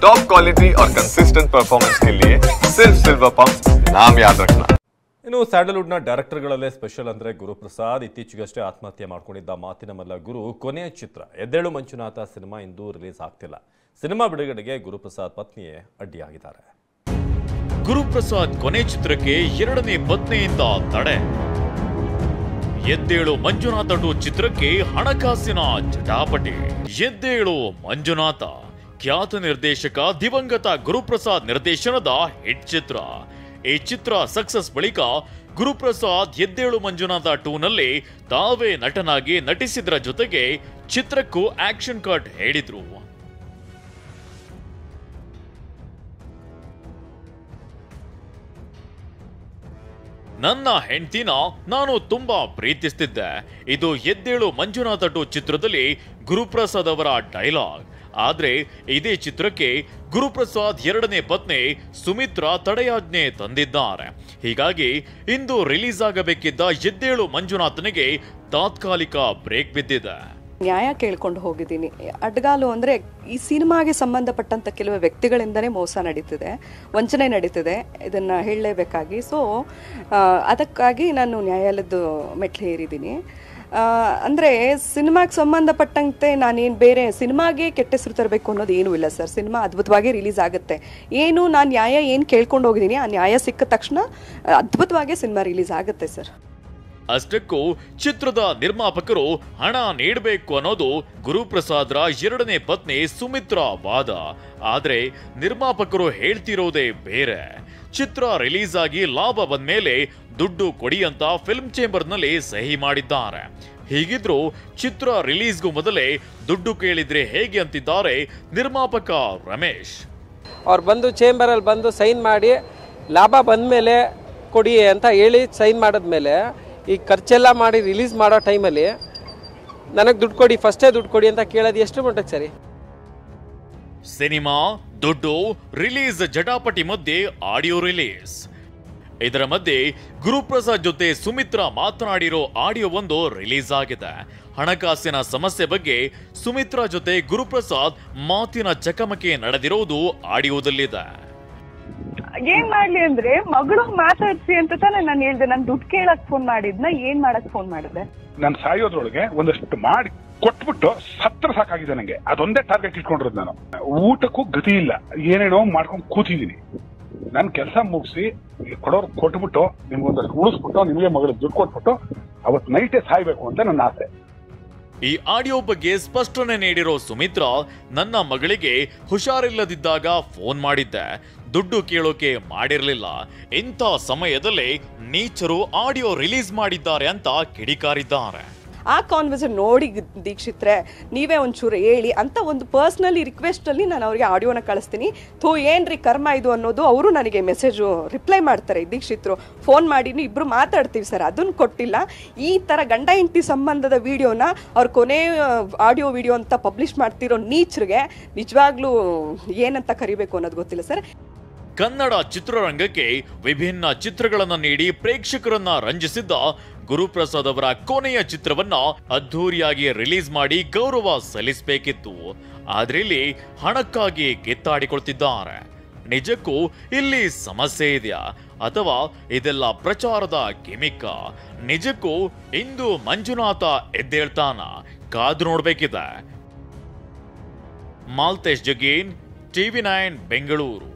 Top quality और consistent performance के लिए सिर्फ सिल्वर पंप नाम याद रखना। ಇನ್ನು ಸ್ಯಾಂಡಲ್ವುಡ್ನ ಡೈರೆಕ್ಟರ್ಗಳಲ್ಲೇ ಸ್ಪೆಷಲ್ ಅಂದರೆ ಗುರುಪ್ರಸಾದ್ ಇತ್ತೀಚೆಗಷ್ಟೇ ಆತ್ಮಹತ್ಯೆ ಮಾಡ್ಕೊಂಡಿದ್ದ ಮಾತಿನ ಮಲ್ಲ ಗುರು ಕೊನೆಯ ಚಿತ್ರ ಎದ್ದೇಳು ಮಂಜುನಾಥ ಸಿನಿಮಾ ಇಂದು ರಿಲೀಸ್ ಆಗ್ತಿಲ್ಲ. ಸಿನಿಮಾ ಬಿಡುಗಡೆಗೆ ಗುರುಪ್ರಸಾದ್ ಪತ್ನಿಯೇ ಅಡ್ಡಿಯಾಗಿದ್ದಾರೆ. ಗುರುಪ್ರಸಾದ್ ಕೊನೆ ಚಿತ್ರಕ್ಕೆ ಎರಡನೇ ಪತ್ನಿಯಿಂದ ತಡೆ. ಎದ್ದೇಳು ಮಂಜುನಾಥ 2 ಚಿತ್ರಕ್ಕೆ ಹಣಕಾಸಿನ ಜಟಾಪಟಿ. ಎದ್ದೇಳು ಮಂಜುನಾಥ ಖ್ಯಾತ ನಿರ್ದೇಶಕ ದಿವಂಗತ ಗುರುಪ್ರಸಾದ್ ನಿರ್ದೇಶನದ ಹಿಟ್ ಚಿತ್ರ. ಈ ಚಿತ್ರ ಸಕ್ಸಸ್ ಬಳಿಕ ಗುರುಪ್ರಸಾದ್ ಎದ್ದೇಳು ಮಂಜುನಾಥ 2 ನಲ್ಲಿ ತಾವೇ ನಟನಾಗಿ ನಟಿಸಿದ್ರ ಜೊತೆಗೆ ಚಿತ್ರಕ್ಕೂ ಆಕ್ಷನ್ ಕಟ್ ಹೇಳಿದ್ರು. ನನ್ನ ಹೆಂಡತಿನ ನಾನು ತುಂಬಾ ಪ್ರೀತಿಸ್ತಿದ್ದೆ. ಇದು ಎದ್ದೇಳು ಮಂಜುನಾಥ 2 ಚಿತ್ರದಲ್ಲಿ ಗುರುಪ್ರಸಾದ್ ಅವರ ಡೈಲಾಗ್. ಆದ್ರೆ ಇದೇ ಚಿತ್ರಕ್ಕೆ ಗುರುಪ್ರಸಾದ್ ಎರಡನೇ ಪತ್ನಿ ಸುಮಿತ್ರಾ ತಡೆಯಾಜ್ಞೆ ತಂದಿದ್ದಾರೆ. ಹೀಗಾಗಿ ಇಂದು ರಿಲೀಸ್ ಆಗಬೇಕಿದ್ದ ಎದ್ದೇಳು ಮಂಜುನಾಥನಿಗೆ ತಾತ್ಕಾಲಿಕ ಬ್ರೇಕ್ ಬಿದ್ದಿದೆ. ನ್ಯಾಯ ಕೇಳ್ಕೊಂಡು ಹೋಗಿದ್ದೀನಿ. ಅಡ್ಗಾಲು ಅಂದರೆ ಈ ಸಿನಿಮಾಗೆ ಸಂಬಂಧಪಟ್ಟಂಥ ಕೆಲವು ವ್ಯಕ್ತಿಗಳಿಂದನೇ ಮೋಸ ನಡೀತಿದೆ, ವಂಚನೆ ನಡೀತಿದೆ, ಇದನ್ನು ಹೇಳಲೇಬೇಕಾಗಿ. ಸೊ ಅದಕ್ಕಾಗಿ ನಾನು ನ್ಯಾಯಾಲಯದ ಮೆಟ್ಲು ಏರಿದ್ದೀನಿ. ಅಂದರೆ ಸಿನಿಮಾಗೆ ಸಂಬಂಧಪಟ್ಟಂತೆ ನಾನೇನು ಬೇರೆ ಸಿನಿಮಾಗೆ ಕೆಟ್ಟ ಹೆಸರು ತರಬೇಕು ಅನ್ನೋದು ಏನೂ ಇಲ್ಲ ಸರ್. ಸಿನಿಮಾ ಅದ್ಭುತವಾಗಿ ರಿಲೀಸ್ ಆಗುತ್ತೆ. ಏನು ನಾನು ನ್ಯಾಯ ಏನು ಕೇಳ್ಕೊಂಡು ಹೋಗಿದ್ದೀನಿ, ಆ ನ್ಯಾಯ ಸಿಕ್ಕ ತಕ್ಷಣ ಅದ್ಭುತವಾಗಿ ಸಿನಿಮಾ ರಿಲೀಸ್ ಆಗುತ್ತೆ ಸರ್. ಅಷ್ಟಕ್ಕೂ ಚಿತ್ರದ ನಿರ್ಮಾಪಕರು ಹಣ ನೀಡಬೇಕು ಅನ್ನೋದು ಗುರುಪ್ರಸಾದ್ರ ಎರಡನೇ ಪತ್ನಿ ಸುಮಿತ್ರಾ ವಾದ. ಆದ್ರೆ ನಿರ್ಮಾಪಕರು ಹೇಳ್ತಿರೋದೇ ಬೇರೆ. ಚಿತ್ರ ರಿಲೀಸ್ ಆಗಿ ಲಾಭ ಬಂದ್ಮೇಲೆ ದುಡ್ಡು ಕೊಡಿ ಅಂತ ಫಿಲ್ಮ್ ಚೇಂಬರ್ ನಲ್ಲಿ ಸಹಿ ಮಾಡಿದ್ದಾರೆ. ಹೀಗಿದ್ರು ಚಿತ್ರ ರಿಲೀಸ್ಗೂ ಮೊದಲೇ ದುಡ್ಡು ಕೇಳಿದ್ರೆ ಹೇಗೆ ಅಂತಿದ್ದಾರೆ ನಿರ್ಮಾಪಕ ರಮೇಶ್. ಅವ್ರು ಬಂದು ಚೇಂಬರ್ ಅಲ್ಲಿ ಬಂದು ಸೈನ್ ಮಾಡಿ ಲಾಭ ಬಂದ್ಮೇಲೆ ಕೊಡಿ ಅಂತ ಹೇಳಿ ಸೈನ್ ಮಾಡಿದ್ಮೇಲೆ ಈ ಖರ್ಚೆಲ್ಲ ಮಾಡಿ ರಿಲೀಸ್ ಮಾಡೋ ಟೈಮಲ್ಲಿ ನನಗೆ ದುಡ್ಡು ಕೊಡಿ, ಫಸ್ಟೇ ದುಡ್ಡು ಕೊಡಿ ಅಂತ ಕೇಳೋದು ಎಷ್ಟು ಮಟ್ಟಕ್ಕೆ ಸರಿ? ಸಿನಿಮಾ, ದುಡ್ಡು, ರಿಲೀಸ್ ಜಟಾಪಟಿ ಮಧ್ಯೆ ಆಡಿಯೋ ರಿಲೀಸ್. ಇದರ ಮಧ್ಯೆ ಗುರುಪ್ರಸಾದ್ ಜೊತೆ ಸುಮಿತ್ರಾ ಮಾತನಾಡಿರೋ ಆಡಿಯೋ ಒಂದು ರಿಲೀಸ್ ಆಗಿದೆ. ಹಣಕಾಸಿನ ಸಮಸ್ಯೆ ಬಗ್ಗೆ ಸುಮಿತ್ರಾ ಜೊತೆ ಗುರುಪ್ರಸಾದ್ ಮಾತಿನ ಚಕಮಕಿ ನಡೆದಿರೋದು ಆಡಿಯೋದಲ್ಲಿದೆ. ಏನ್ ಮಾಡ್ಲಿ ಅಂದ್ರೆ ಮಗಳು ಮಾತಾಡ್ಸಿ ಅಂತ ತಾನೆ ನಾನು ಹೇಳ್ದೆ. ನಾನು ದುಡ್ಡು ಕೇಳಕ್ ಫೋನ್ ಮಾಡಿದ್ನ ಏನ್ ಮಾಡಕ್ ಫೋನ್ ಮಾಡಿದೆ? ನಾನು ಸಾಯೋದ್ರೊಳಗೆ ಒಂದಷ್ಟು ಮಾಡಿ ಕೊಟ್ಬಿಟ್ಟು ಸತ್ರ ಸಾಕಾಗಿದೆ ನಂಗೆ. ಅದೊಂದೇ ಟಾರ್ಗೆಟ್ ಇಟ್ಕೊಂಡಿರೋದು. ನಾನು ಊಟಕ್ಕೂ ಗತಿ ಇಲ್ಲ, ಏನೇನೋ ಮಾಡ್ಕೊಂಡು ಕೂತಿದ್ದೀನಿ. ನಾನು ಕೆಲಸ ಮುಗಿಸಿ ಕೊಡೋರು ಕೊಟ್ಬಿಟ್ಟು ನಿಮ್ಗೊಂದಷ್ಟು ಉಳಿಸ್ಬಿಟ್ಟು ನಿಮಗೆ ಮಗಳಿಗೆ ದುಡ್ಡು ಕೊಟ್ಬಿಟ್ಟು ಅವತ್ತು ನೈಟೇ ಸಾಯ್ಬೇಕು ಅಂತ ನನ್ನ ಆಸೆ. ಈ ಆಡಿಯೋ ಬಗ್ಗೆ ಸ್ಪಷ್ಟನೆ ನೀಡಿರೋ ಸುಮಿತ್ರಾ, ನನ್ನ ಮಗಳಿಗೆ ಹುಷಾರಿಲ್ಲದಿದ್ದಾಗ ಫೋನ್ ಮಾಡಿದ್ದೆ, ದುಡ್ಡು ಕೇಳೋಕೆ ಮಾಡಿರ್ಲಿಲ್ಲ. ಇಂಥ ಸಮಯದಲ್ಲೇ ನೀಚರು ಆಡಿಯೋ ರಿಲೀಸ್ ಮಾಡಿದ್ದಾರೆ ಅಂತ ಕಿಡಿಕಾರಿದ್ದಾರೆ. ಆ ಕಾನ್ವರ್ಸೇಷನ್ ನೋಡಿ ದೀಕ್ಷಿತ್ರೆ ನೀವೇ ಒಂಚೂರು ಹೇಳಿ ಅಂತ ಒಂದು ಪರ್ಸ್ನಲಿ ರಿಕ್ವೆಸ್ಟಲ್ಲಿ ನಾನು ಅವರಿಗೆ ಆಡಿಯೋನ ಕಳಿಸ್ತೀನಿ. ಏನ್ರಿ ಕರ್ಮ ಇದು ಅನ್ನೋದು ಅವರು ನನಗೆ ಮೆಸೇಜು ರಿಪ್ಲೈ ಮಾಡ್ತಾರೆ. ದೀಕ್ಷಿತ್ರು ಫೋನ್ ಮಾಡಿ ಇಬ್ಬರು ಮಾತಾಡ್ತೀವಿ ಸರ್, ಅದನ್ನು ಕೊಟ್ಟಿಲ್ಲ. ಈ ಥರ ಗಂಡ ಹೆಂಡತಿ ಸಂಬಂಧದ ವಿಡಿಯೋನ ಅವ್ರ ಕೊನೆ ಆಡಿಯೋ ವಿಡಿಯೋ ಅಂತ ಪಬ್ಲಿಷ್ ಮಾಡ್ತಿರೋ ನೀಚರಿಗೆ ನಿಜವಾಗ್ಲೂ ಏನಂತ ಕರಿಬೇಕು ಅನ್ನೋದು ಗೊತ್ತಿಲ್ಲ ಸರ್. ಕನ್ನಡ ಚಿತ್ರರಂಗಕ್ಕೆ ವಿಭಿನ್ನ ಚಿತ್ರಗಳನ್ನು ನೀಡಿ ಪ್ರೇಕ್ಷಕರನ್ನ ರಂಜಿಸಿದ್ದ ಗುರುಪ್ರಸಾದ್ ಅವರ ಕೊನೆಯ ಚಿತ್ರವನ್ನ ಅದ್ಧೂರಿಯಾಗಿ ರಿಲೀಸ್ ಮಾಡಿ ಗೌರವ ಸಲ್ಲಿಸಬೇಕಿತ್ತು. ಆದ್ರೆ ಇಲ್ಲಿ ಹಣಕ್ಕಾಗಿ ಕಿತ್ತಾಡಿಕೊಳ್ತಿದ್ದಾರೆ. ನಿಜಕ್ಕೂ ಇಲ್ಲಿ ಸಮಸ್ಯೆ ಇದೆಯಾ ಅಥವಾ ಇದೆಲ್ಲ ಪ್ರಚಾರದ ಗಿಮಿಕ್ಕ? ನಿಜಕ್ಕೂ ಇಂದು ಮಂಜುನಾಥ ಎದ್ದೇಳ್ತಾನ? ಕಾದು ನೋಡ್ಬೇಕಿದೆ. ಮಾಲ್ತೇಶ್ ಜಗೀನ್, TV9 ಬೆಂಗಳೂರು.